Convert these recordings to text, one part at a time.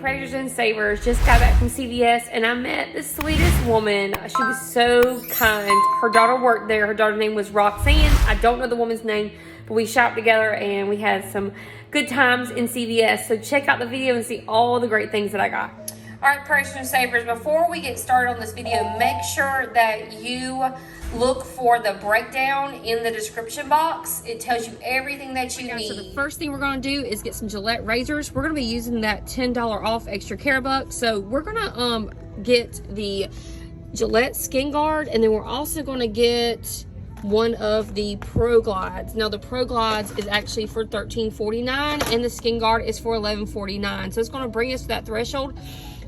Praisers and Savers. Just got back from CVS and I met the sweetest woman. She was so kind. Her daughter worked there. Her daughter's name was Roxanne. I don't know the woman's name, but we shopped together and we had some good times in CVS. So check out the video and see all the great things that I got. All right, Praisers and Savers, before we get started on this video, make sure that you look for the breakdown in the description box. It tells you everything that you need. So the first thing we're going to do is get some Gillette razors. We're going to be using that $10 off extra care buck. So we're going to get the Gillette Skin Guard, and then we're also going to get one of the Pro Glides. Now the Pro Glides is actually for $13.49 and the Skin Guard is for $11.49. So it's going to bring us to that threshold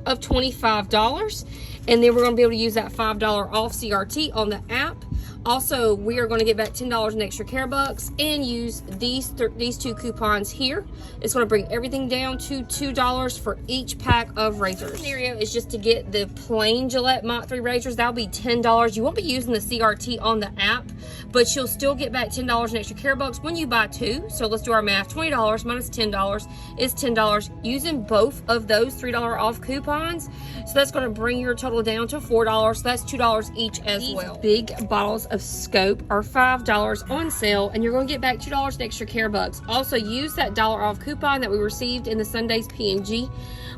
of $25, and then we're going to be able to use that $5 off CRT on the app. Also, we are going to get back $10 in extra care bucks and use these two coupons here. It's going to bring everything down to $2 for each pack of razors. The scenario is just to get the plain Gillette Mach 3 razors. That'll be $10. You won't be using the CRT on the app, but you'll still get back $10 in extra care bucks when you buy two. So let's do our math. $20 minus $10 is $10. Using both of those $3 off coupons, so that's going to bring your total down to $4. So that's $2 each as well. Big bottles of Scope are $5 on sale, and you're going to get back $2 in extra care bucks. Also, use that $1 off coupon that we received in the Sundays P&G,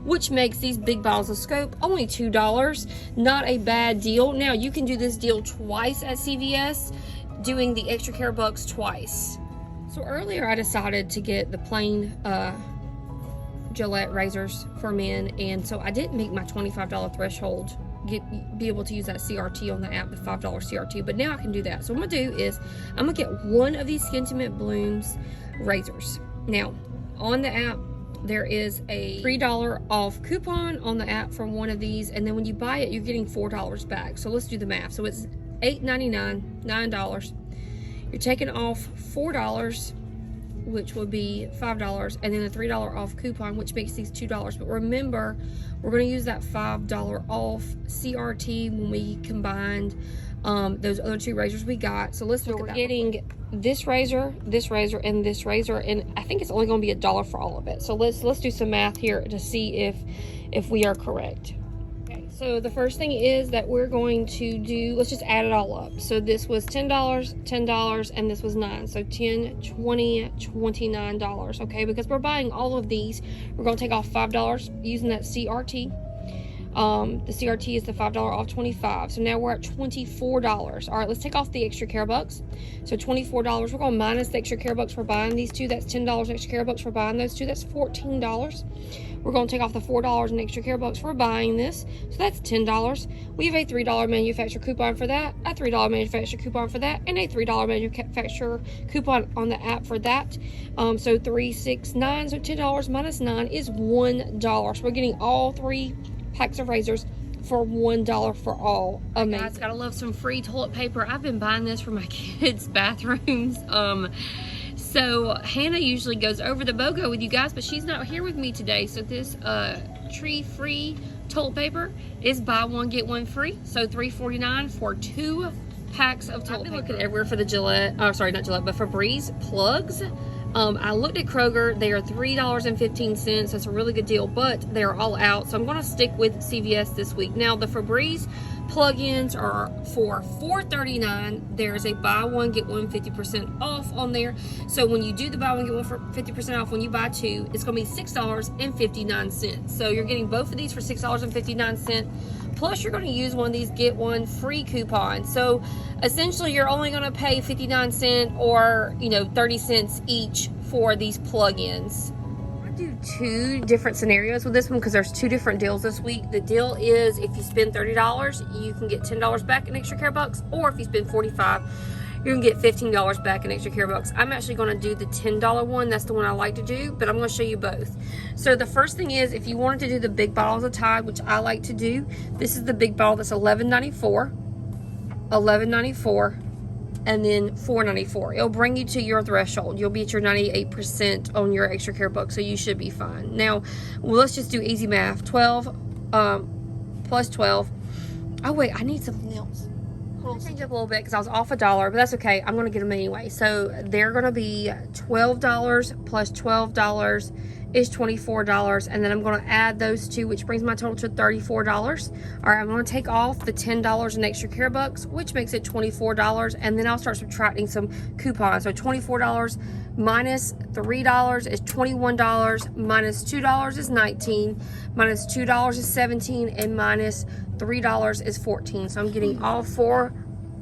which makes these big bottles of Scope only $2. Not a bad deal. Now, you can do this deal twice at CVS, doing the extra care bucks twice. So earlier I decided to get the plain Gillette razors for men, and so I didn't make my $25 threshold, be able to use that CRT on the app, the $5 CRT, but now I can do that. So what I'm gonna do is I'm gonna get one of these Skintimate Blooms razors. Now on the app there is a $3 off coupon on the app for one of these, and then when you buy it you're getting $4 back. So let's do the math. So it's $8.99, $9. You're taking off $4, which would be $5, and then a $3 off coupon, which makes these $2. But remember, we're going to use that $5 off CRT when we combined those other two razors we got. So let's look at that. We're getting this razor, and this razor, and I think it's only going to be $1 for all of it. So let's do some math here to see if we are correct. So the first thing is that we're going to do, let's just add it all up. So this was $10, $10, and this was $9. So $10, $20, $29, okay? Because we're buying all of these, we're gonna take off $5 using that CRT. The CRT is the $5 off 25. So now we're at $24. All right, let's take off the extra care bucks. So $24, we're gonna minus the extra care bucks for buying these two. That's $10 extra care bucks for buying those two. That's $14. We're going to take off the $4 in extra care bucks for buying this. So that's $10. We have a $3 manufacturer coupon for that, a $3 manufacturer coupon for that, and a $3 manufacturer coupon on the app for that. So 3, 6, 9. So $10 minus 9 is $1. So we're getting all three packs of razors for $1 for all. Amazing. Guys, gotta love some free toilet paper. I've been buying this for my kids' bathrooms. So Hannah usually goes over the BOGO with you guys, but she's not here with me today. So this tree-free toilet paper is buy one get one free. So $3.49 for 2 packs of toilet paper. I've been looking everywhere for the Gillette. Oh, sorry, not Gillette, but Febreeze plugs. I looked at Kroger. They are $3.15. That's a really good deal, but they're all out. So I'm going to stick with CVS this week. Now the Febreeze plugins are for $4.39. There's a buy one get one 50% off on there. So when you do the buy one get one for 50% off when you buy two, it's going to be $6.59. So you're getting both of these for $6.59. Plus you're going to use one of these get one free coupons. So essentially you're only going to pay 59 cents or 30 cents each for these plugins. Do 2 different scenarios with this one because there's 2 different deals this week. The deal is if you spend $30, you can get $10 back in extra care bucks, or if you spend $45, you're gonna get $15 back in extra care bucks. I'm actually gonna do the $10 one. That's the one I like to do, but I'm gonna show you both. So the first thing is, if you wanted to do the big bottles of Tide, which I like to do, this is the big bottle that's $11.94, and then $4.94. It'll bring you to your threshold. You'll be at your 98% on your extra care buck, so you should be fine. Now, let's just do easy math. 12 plus 12. Oh wait, I need something else. Hold on, change up a little bit because I was off $1, but that's okay. I'm gonna get them anyway. So they're gonna be $12 plus $12 is $24, and then I'm going to add those two, which brings my total to $34. All right, I'm going to take off the $10 in extra care bucks, which makes it $24, and then I'll start subtracting some coupons. So $24 minus $3 is $21, minus $2 is $19, minus $2 is $17, and minus $3 is $14. So I'm getting all 4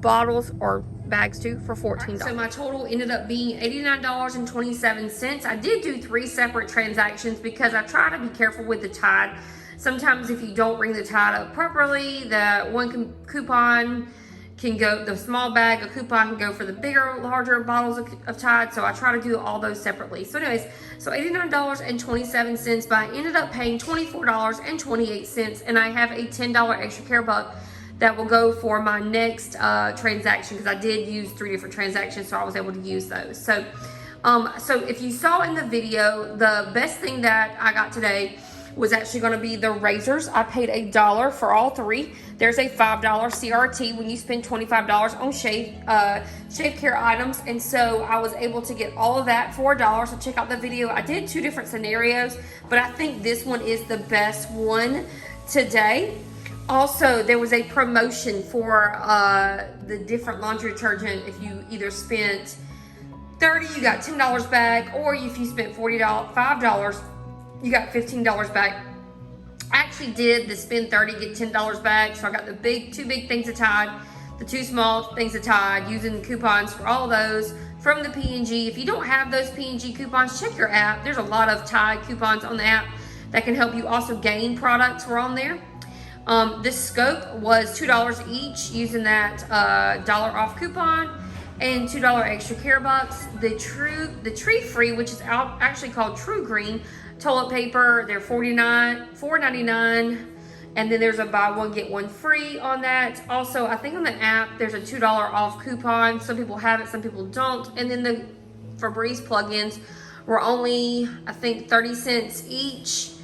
bottles or bags too for $14. So my total ended up being $89.27. I did do 3 separate transactions because I try to be careful with the Tide. Sometimes if you don't ring the Tide up properly, the one coupon can go, the small bag of coupon can go for the bigger, larger bottles of Tide. So I try to do all those separately. So anyways, so $89.27, but I ended up paying $24.28, and I have a $10 extra care buck that will go for my next transaction, because I did use 3 different transactions, so I was able to use those. So if you saw in the video, the best thing that I got today was actually going to be the razors. I paid $1 for all 3. There's a $5 CRT when you spend $25 on shave care items, and so I was able to get all of that for $1. So check out the video. I did 2 different scenarios, but I think this one is the best one today. Also, there was a promotion for the different laundry detergent. If you either spent $30, you got $10 back, or if you spent $5, you got $15 back. I actually did the spend 30, get $10 back. So I got the 2 big things of Tide, the 2 small things of Tide, using coupons for all of those from the P&G. If you don't have those P&G coupons, check your app. There's a lot of Tide coupons on the app that can help you. Also, Gain products were on there. This scope was $2 each, using that dollar off coupon and $2 extra care bucks. The Tree Free, which is actually called True Green toilet paper, they're $4.99, and then there's a buy one get one free on that. Also, I think on the app there's a $2 off coupon. Some people have it, some people don't. And then the Febreeze plugins were only, I think, 30 cents each.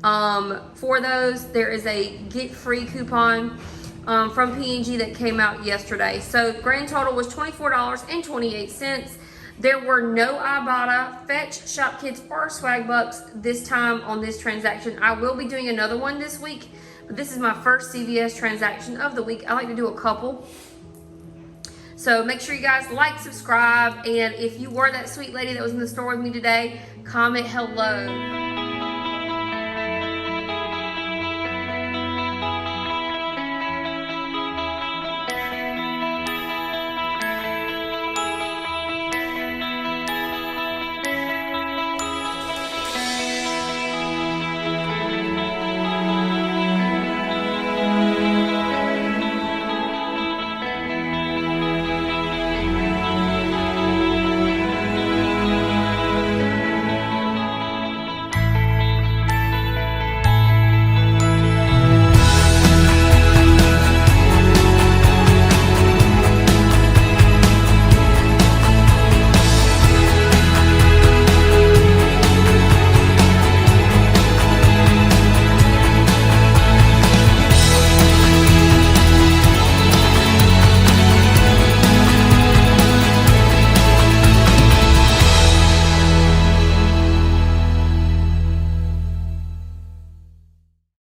For those, there is a get free coupon from P&G that came out yesterday. So grand total was $24.28. There were no IBOTTA, Fetch, Shopkick, or Swag Bucks this time on this transaction. I will be doing another one this week, but this is my first CVS transaction of the week. I like to do a couple. So make sure you guys like, subscribe, and if you were that sweet lady that was in the store with me today, comment hello.